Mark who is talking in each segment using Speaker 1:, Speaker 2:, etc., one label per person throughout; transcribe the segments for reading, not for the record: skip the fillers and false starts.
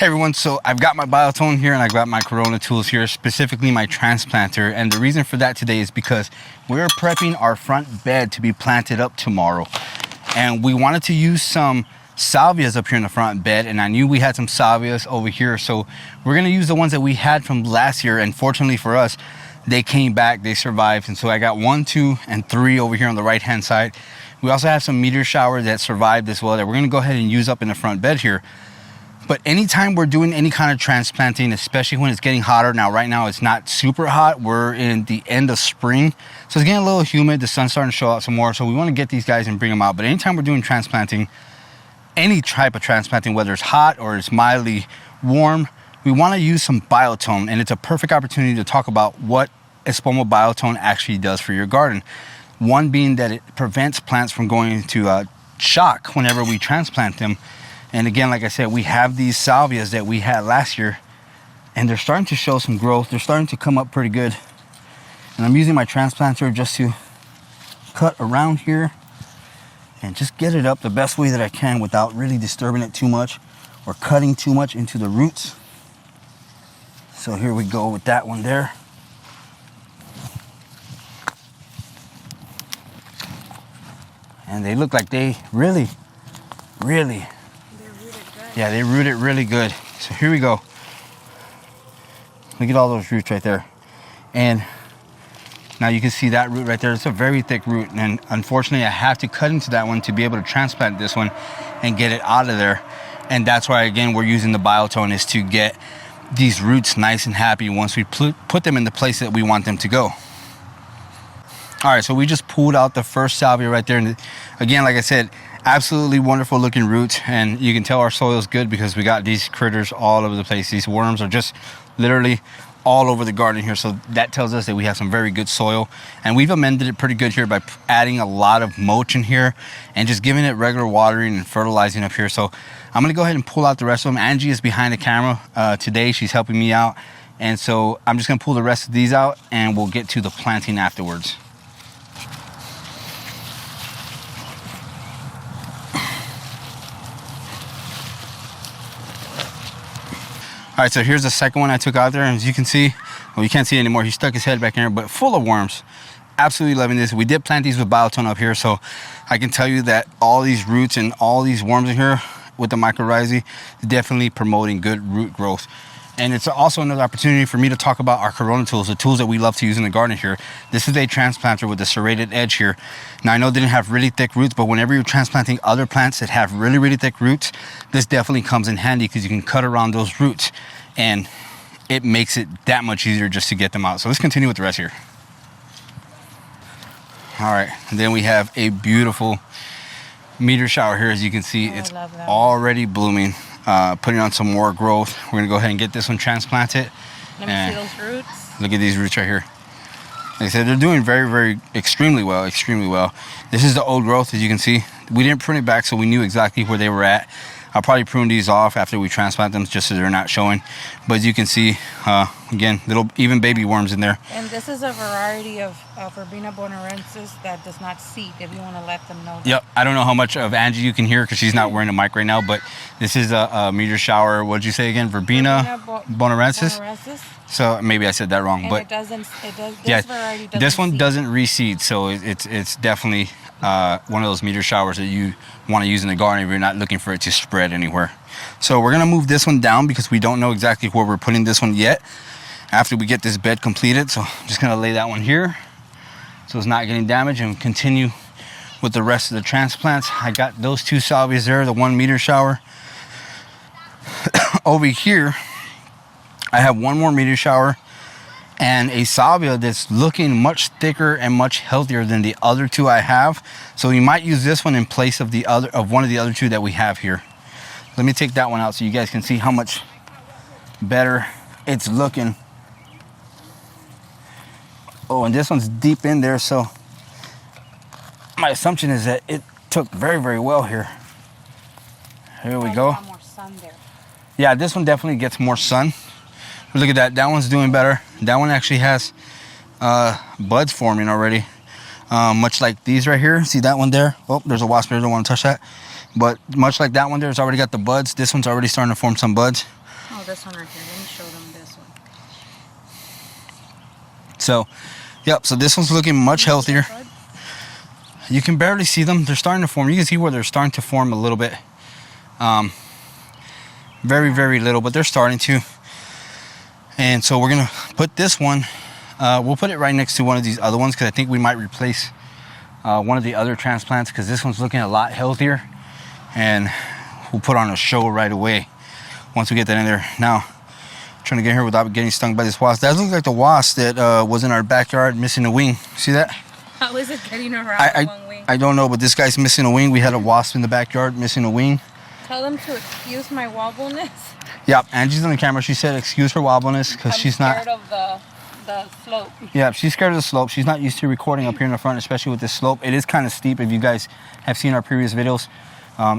Speaker 1: Hey everyone, so I've got my Biotone here and I've got my Corona tools here, specifically my transplanter. And the reason for that today is because we're prepping our front bed to be planted up tomorrow. And we wanted to use some Salvias up here in the front bed, and I knew we had some Salvias over here. So we're gonna use the ones that we had from last year, and fortunately for us, they came back, they survived. And so I got 1, 2, and 3 over here on the right-hand side. We also have some meteor shower that survived as well that we're gonna go ahead and use up in the front bed here. But anytime we're doing any kind of transplanting, especially when it's getting hotter, now right now it's not super hot, we're in the end of spring, so it's getting a little humid, the sun's starting to show out some more, so we want to get these guys and bring them out. But anytime we're doing transplanting, any type of transplanting, whether it's hot or it's mildly warm, we want to use some Biotone, and it's a perfect opportunity to talk about what Espoma Biotone actually does for your garden. One being that it prevents plants from going into shock whenever we transplant them. And again, like I said, we have these Salvias that we had last year, and they're starting to show some growth. They're starting to come up pretty good. And I'm using my transplanter just to cut around here and just get it up the best way that I can without really disturbing it too much or cutting too much into the roots. So here we go with that one there. And they look like they really yeah, they root it really good. So here we go. Look at all those roots right there. And now you can see that root right there. It's a very thick root. And unfortunately, I have to cut into that one to be able to transplant this one and get it out of there. And that's why, again, we're using the Biotone, is to get these roots nice and happy once we put them in the place that we want them to go. All right, so we just pulled out the first salvia right there. And again, like I said, absolutely wonderful looking roots, and you can tell our soil is good because we got these critters all over the place. These worms are just literally all over the garden here, so that tells us that we have some very good soil, and we've amended it pretty good here by adding a lot of mulch in here and just giving it regular watering and fertilizing up here. So I'm gonna go ahead and pull out the rest of them. Angie is behind the camera today. She's helping me out, and so I'm just gonna pull the rest of these out and we'll get to the planting afterwards. All right, so here's the second one I took out there, and as you can see, well, you can't see it anymore. He stuck his head back in there, but full of worms. Absolutely loving this. We did plant these with Biotone up here, so I can tell you that all these roots and all these worms in here with the mycorrhizae is definitely promoting good root growth. And it's also another opportunity for me to talk about our Corona tools, the tools that we love to use in the garden here. This is a transplanter with a serrated edge here. Now, I know it didn't have really thick roots, but whenever you're transplanting other plants that have really thick roots, this definitely comes in handy because you can cut around those roots and it makes it that much easier just to get them out. So let's continue with the rest here. All right, and then we have a beautiful meteor shower here. As you can see, it's already blooming. Putting on some more growth. We're gonna go ahead and get this one transplanted.
Speaker 2: Let me see those roots.
Speaker 1: Look at these roots right here. Like I said, they're doing extremely well. This is the old growth, as you can see. We didn't prune it back, so we knew exactly where they were at. I'll probably prune these off after we transplant them, just so they're not showing. But as you can see, again, little even baby worms in there.
Speaker 2: And this is a variety of Verbena bonarensis that does not seed, if you want to let them know that.
Speaker 1: Yep, I don't know how much of Angie you can hear because she's not wearing a mic right now, but this is a meteor shower. What did you say again? Verbena bonarensis? So maybe I said that wrong,
Speaker 2: and
Speaker 1: but
Speaker 2: this variety doesn't
Speaker 1: this one
Speaker 2: seed.
Speaker 1: doesn't reseed, so it's definitely one of those meteor showers that you want to use in the garden if you're not looking for it to spread anywhere. So we're gonna move this one down because we don't know exactly where we're putting this one yet after we get this bed completed. So I'm just gonna lay that one here so it's not getting damaged, and continue with the rest of the transplants. I got those 2 salvias there, the 1 meteor shower. Over here, I have 1 more meteor shower and a salvia that's looking much thicker and much healthier than the other 2 I have. So we might use this one in place of one of the other 2 that we have here. Let me take that one out so you guys can see how much better it's looking. Oh, and this one's deep in there, so my assumption is that it took very well here. Here we go.
Speaker 2: More sun there.
Speaker 1: Yeah, this one definitely gets more sun. Look at that. That one's doing better. That one actually has buds forming already, much like these right here. See that one there? Oh, there's a wasp there. Don't want to touch that. But much like that one there, it's already got the buds. This one's already starting to form some buds.
Speaker 2: this one right here. Let me show them this one.
Speaker 1: So, yep, so this one's looking much healthier. You can barely see them. They're starting to form. You can see where they're starting to form a little bit. Very, very little, but they're starting to. And so we're gonna put this one, we'll put it right next to one of these other ones because I think we might replace one of the other transplants because this one's looking a lot healthier. And we'll put on a show right away once we get that in there. Now, trying to get here without getting stung by this wasp. That looks like the wasp that was in our backyard missing a wing. See that?
Speaker 2: How is it getting around one wing?
Speaker 1: I don't know, but this guy's missing a wing. We had a wasp in the backyard missing a wing.
Speaker 2: Tell them to excuse my wobbleness.
Speaker 1: Yep, Angie's on the camera. She said excuse her wobbleness because she's not
Speaker 2: scared of the slope.
Speaker 1: Yeah, she's scared of the slope. She's not used to recording up here in the front, especially with this slope. It is kind of steep. If you guys have seen our previous videos,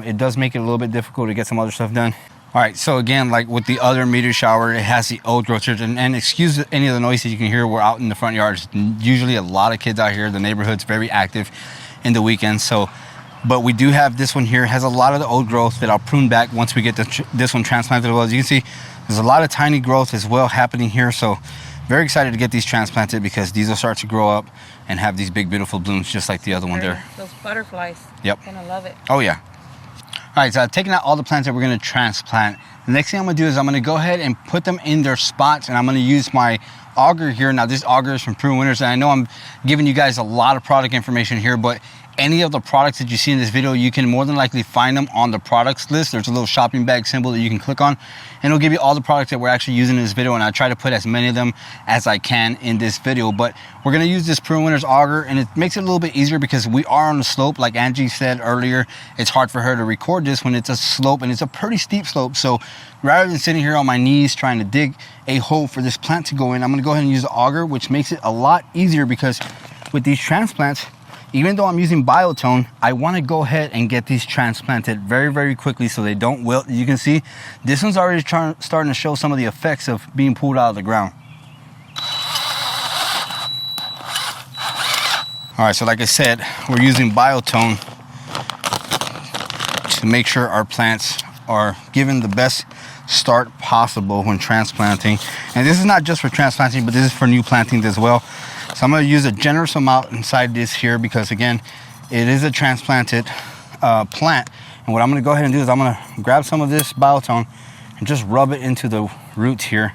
Speaker 1: it does make it a little bit difficult to get some other stuff done. All right, so again, like with the other meteor shower, it has the old growth church. And excuse any of the noise that you can hear. We're out in the front yards. Usually a lot of kids out here. The neighborhood's very active in the weekends. So, but we do have this one here. It has a lot of the old growth that I'll prune back once we get this one transplanted as well. As you can see, there's a lot of tiny growth as well happening here. So very excited to get these transplanted because these will start to grow up and have these big, beautiful blooms just like the other one there.
Speaker 2: Those butterflies.
Speaker 1: Yep.
Speaker 2: Gonna love it.
Speaker 1: Oh, yeah. All right, so I've taken out all the plants that we're gonna transplant. The next thing I'm gonna do is I'm gonna go ahead and put them in their spots, and I'm gonna use my auger here. Now this auger is from Prune Winners, and I know I'm giving you guys a lot of product information here, but any of the products that you see in this video, you can more than likely find them on the products list. There's a little shopping bag symbol that you can click on, and it'll give you all the products that we're actually using in this video, and I try to put as many of them as I can in this video. But we're gonna use this Prune Winners auger, and it makes it a little bit easier because we are on the slope. Like Angie said earlier, it's hard for her to record this when it's a slope, and it's a pretty steep slope. So rather than sitting here on my knees trying to dig a hole for this plant to go in, I'm gonna go ahead and use the auger, which makes it a lot easier because with these transplants, even though I'm using Biotone, I want to go ahead and get these transplanted very, very quickly so they don't wilt. You can see this one's already starting to show some of the effects of being pulled out of the ground. All right, so like I said, we're using Biotone to make sure our plants are given the best start possible when transplanting. And this is not just for transplanting, but this is for new plantings as well. So I'm going to use a generous amount inside this here because, again, it is a transplanted plant. And what I'm going to go ahead and do is I'm going to grab some of this Biotone and just rub it into the roots here.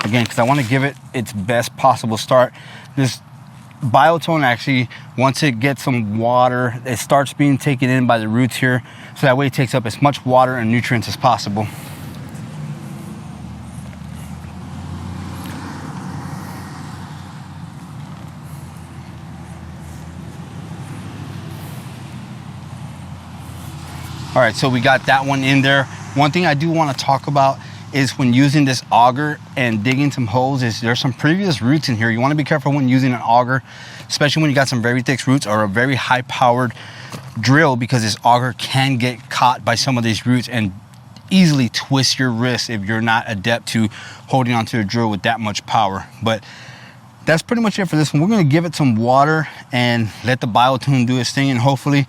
Speaker 1: Again, because I want to give it its best possible start. This Biotone actually, once it gets some water, it starts being taken in by the roots here. So that way it takes up as much water and nutrients as possible. All right, so we got that one in there. One thing I do want to talk about is when using this auger and digging some holes is there's some previous roots in here. You want to be careful when using an auger, especially when you got some very thick roots or a very high powered drill, because this auger can get caught by some of these roots and easily twist your wrist if you're not adept to holding onto a drill with that much power. But that's pretty much it for this one. We're going to give it some water and let the Biotone do its thing, and hopefully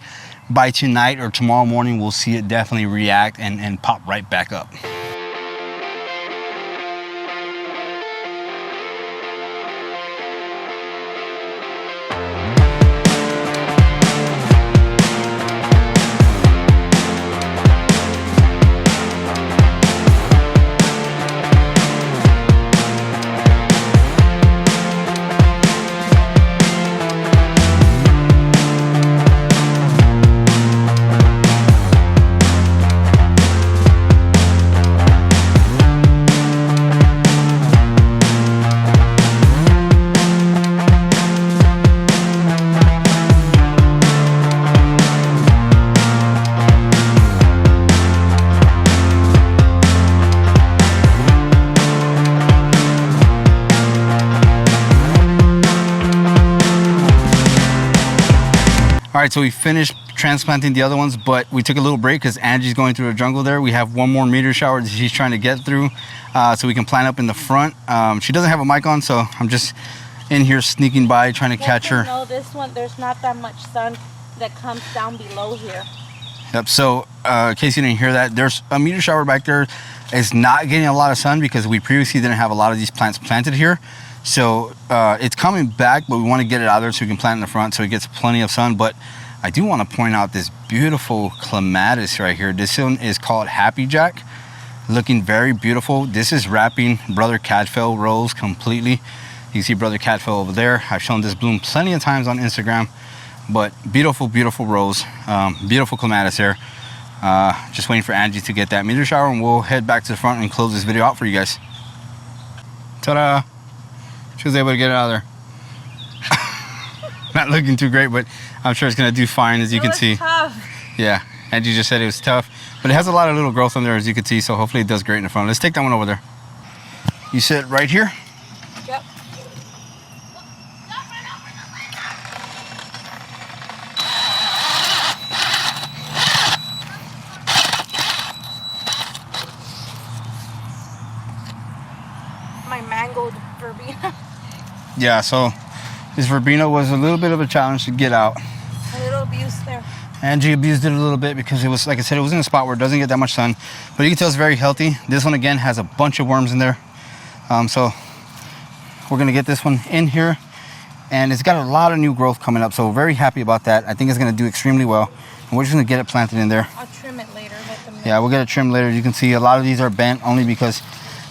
Speaker 1: by tonight or tomorrow morning we'll see it definitely react and pop right back up. All right, so we finished transplanting the other ones, but we took a little break because Angie's going through a jungle there. We have one more meteor shower that she's trying to get through so we can plant up in the front. She doesn't have a mic on, so I'm just in here sneaking by trying to catch her.
Speaker 2: No, this one, there's not that much sun that comes down below here.
Speaker 1: Yep, so in case you didn't hear that, there's a meteor shower back there. It's not getting a lot of sun because we previously didn't have a lot of these plants planted here. So it's coming back, but we want to get it out there so we can plant in the front so it gets plenty of sun. But I do want to point out this beautiful clematis right here. This one is called Happy Jack. Looking very beautiful. This is wrapping Brother Cadfael rose completely. You can see Brother Cadfael over there. I've shown this bloom plenty of times on Instagram, but beautiful, beautiful rose. Beautiful clematis there. Just waiting for Angie to get that meteor shower, and we'll head back to the front and close this video out for you guys. Ta-da! She was able to get it out of there. Not looking too great, but I'm sure it's gonna do fine, as you can see.
Speaker 2: Tough.
Speaker 1: Yeah, Angie just said it was tough, but it has a lot of little growth on there, as you can see, so hopefully it does great in the front. Let's take that one over there. You sit right here.
Speaker 2: Yep. My mangled verbena.
Speaker 1: Yeah, so this verbena was a little bit of a challenge to get out.
Speaker 2: A little abuse there.
Speaker 1: Angie abused it a little bit because it was, like I said, it was in a spot where it doesn't get that much sun, but you can tell it's very healthy. This one again has a bunch of worms in there. So we're gonna get this one in here, and it's got a lot of new growth coming up, so we're very happy about that. I think it's gonna do extremely well, and we're just gonna get it planted in there.
Speaker 2: I'll trim it later. Let them know.
Speaker 1: Yeah, we'll get it trimmed later. You can see a lot of these are bent only because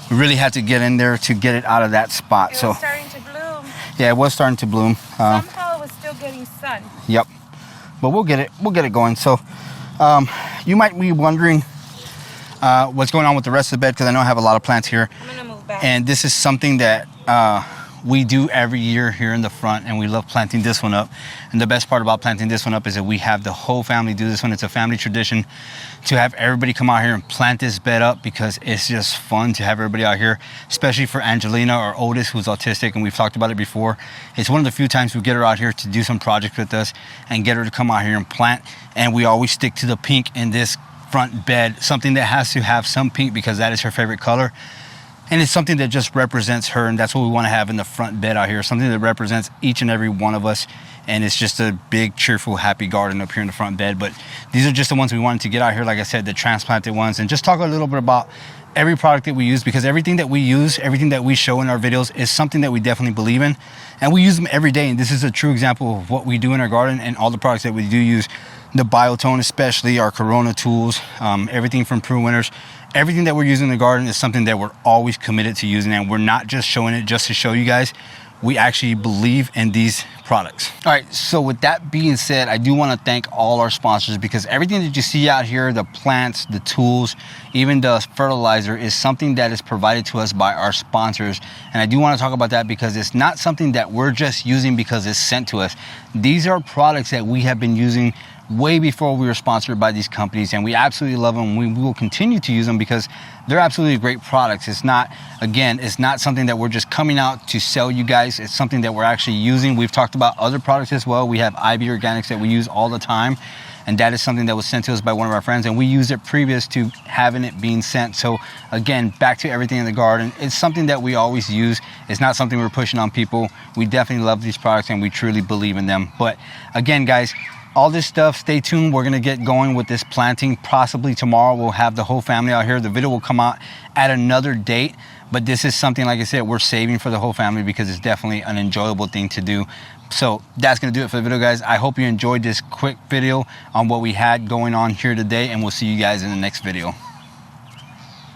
Speaker 1: we really had to get in there to get it out of that spot.
Speaker 2: It
Speaker 1: So
Speaker 2: was starting to bloom.
Speaker 1: yeah, it was starting to bloom.
Speaker 2: Somehow it was still getting sun.
Speaker 1: Yep, but we'll get it going. So you might be wondering what's going on with the rest of the bed, because I know I have a lot of plants here,
Speaker 2: I'm gonna move back.
Speaker 1: and this is something that we do every year here in the front, and we love planting this one up. And the best part about planting this one up is that we have the whole family do this one. It's a family tradition to have everybody come out here and plant this bed up, because it's just fun to have everybody out here, especially for Angelina or Otis, who's autistic, and we've talked about it before. It's one of the few times we get her out here to do some projects with us and get her to come out here and plant, and we always stick to the pink in this front bed, something that has to have some pink because that is her favorite color. And it's something that just represents her, and that's what we want to have in the front bed out here, something that represents each and every one of us. And it's just a big, cheerful, happy garden up here in the front bed. But these are just the ones we wanted to get out here, like I said, the transplanted ones, and just talk a little bit about every product that we use, because everything that we use, everything that we show in our videos is something that we definitely believe in, and we use them every day. And this is a true example of what we do in our garden, and all the products that we do use, the Biotone especially, our Corona tools, everything from Prue Winners. Everything that we're using in the garden is something that we're always committed to using, and we're not just showing it just to show you guys. We actually believe in these products. All right, so with that being said, I do want to thank all our sponsors, because everything that you see out here, the plants, the tools, even the fertilizer, is something that is provided to us by our sponsors. And I do want to talk about that because it's not something that we're just using because it's sent to us. These are products that we have been using way before we were sponsored by these companies, and we absolutely love them. We will continue to use them because they're absolutely great products. It's not, again, it's not something that we're just coming out to sell you guys. It's something that we're actually using. We've talked about other products as well. We have IB Organics that we use all the time, and that is something that was sent to us by one of our friends, and we used it previous to having it being sent. So again, back to everything in the garden, it's something that we always use. It's not something we're pushing on people. We definitely love these products, and we truly believe in them. But again, guys, all this stuff, stay tuned. We're gonna get going with this planting possibly tomorrow. We'll have the whole family out here. The video will come out at another date, but this is something, like I said, we're saving for the whole family because it's definitely an enjoyable thing to do. So that's gonna do it for the video, guys. I hope you enjoyed this quick video on what we had going on here today, and we'll see you guys in the next video.